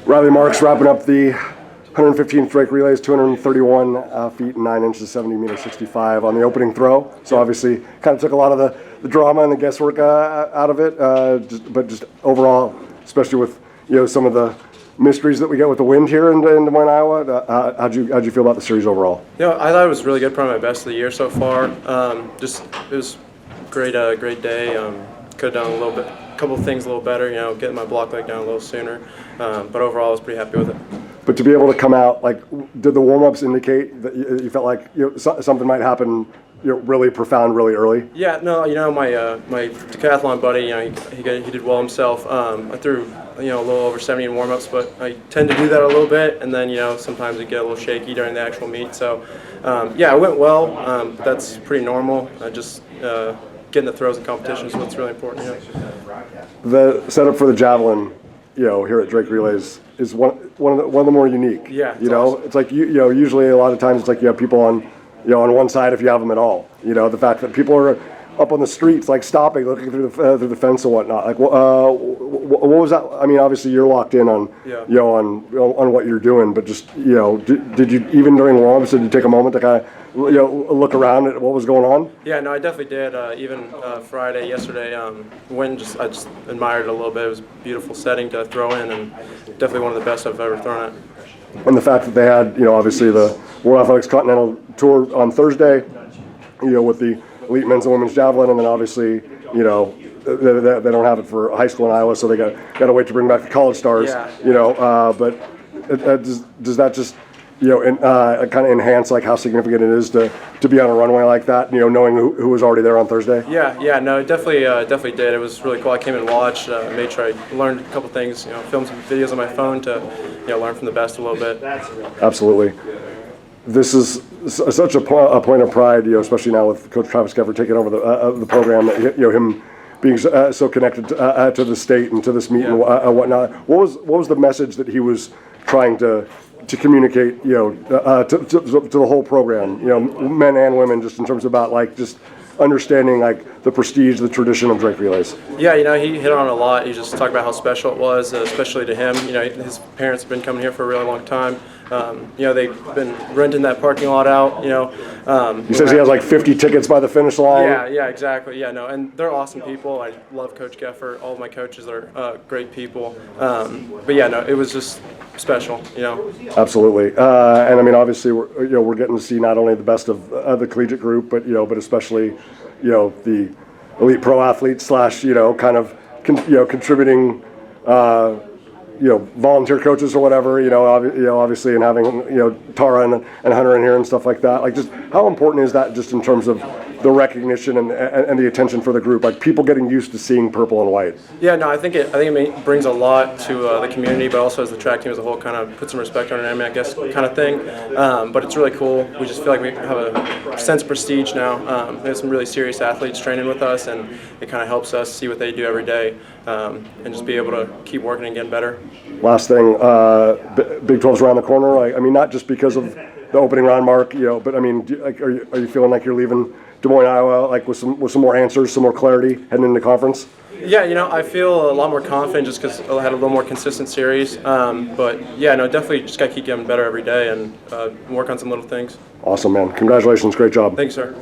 Riley Marx wrapping up the 115th Drake relays, 231 feet and 9 inches, 70 meters, 65 on the opening throw. So obviously kind of took a lot of the drama and the guesswork out of it. But just overall, especially with some of the mysteries that we get with the wind here in Des Moines, Iowa, how'd you feel about the series overall? I thought it was really good, probably my best of the year so far. It was great day. Could have done a couple of things a little better, getting my block leg down a little sooner. But overall, I was pretty happy with it. But to be able to come out, did the warm-ups indicate that you felt like something might happen, really profound, really early? Yeah, no, my decathlon buddy, he did well himself. I threw a little over 70 in warm-ups, but I tend to do that a little bit, and then sometimes it get a little shaky during the actual meet. So it went well. But that's pretty normal. Just getting the throws in competition is what's really important. The setup for the Javelin, here at Drake Relays is one of the more unique. Yeah, awesome. It's like usually a lot of times it's like you have people on one side if you have them at all. The fact that people are up on the streets, like stopping, looking through the fence and whatnot. Like, what was that? I mean, obviously you're locked in on on what you're doing, but just did you even during the warm-ups did you take a moment to kind of look around at what was going on? Yeah, no, I definitely did. Even Friday, yesterday, I just admired it a little bit. It was a beautiful setting to throw in, and definitely one of the best I've ever thrown at. And the fact that they had obviously the World Athletics Continental Tour on Thursday, with the elite men's and women's javelin, and then obviously they don't have it for high school in Iowa, so they got to wait to bring back the college stars. Yeah. But does that just kind of enhance like how significant it is to be on a runway like that, knowing who was already there on Thursday? Yeah, no, it definitely did. It was really cool. I came and watched, made sure I learned a couple things, filmed some videos on my phone to learn from the best a little bit. Absolutely. This is such a point of pride, especially now with Coach Travis Geffer taking over the program. Him being so connected to the state and to this meet and whatnot. What was the message that he was trying to communicate, to the whole program, men and women, just in terms about just understanding the prestige, the tradition of Drake Relays? Yeah, he hit on a lot. He just talked about how special it was, especially to him. His parents have been coming here for a really long time. They've been renting that parking lot out. He says he has 50 tickets by the finish line. Yeah, exactly. Yeah, no, and they're awesome people. I love Coach Geffer. All of my coaches are great people. But yeah, no, it was just special. Absolutely. And I mean, obviously, we're getting to see not only the best of the collegiate group, but but especially the elite pro athletes / kind of contributing. Volunteer coaches or whatever, obviously, and having, Tara and Hunter in here and stuff like that. Just how important is that just in terms of the recognition and the attention for the group, people getting used to seeing purple and white? Yeah, no, I think it brings a lot to the community, but also as the track team as a whole, kind of put some respect on it, I guess, kind of thing. But it's really cool. We just feel like we have a sense of prestige now. There's some really serious athletes training with us, and it kind of helps us see what they do every day, and just be able to keep working and getting better. Last thing, Big 12's around the corner. I mean, not just because of the opening round mark, but I mean, are you feeling like you're leaving Des Moines, Iowa, with some more answers, some more clarity heading into conference? Yeah, I feel a lot more confident just because I had a little more consistent series. But yeah, no, definitely just got to keep getting better every day and work on some little things. Awesome, man. Congratulations. Great job. Thanks, sir.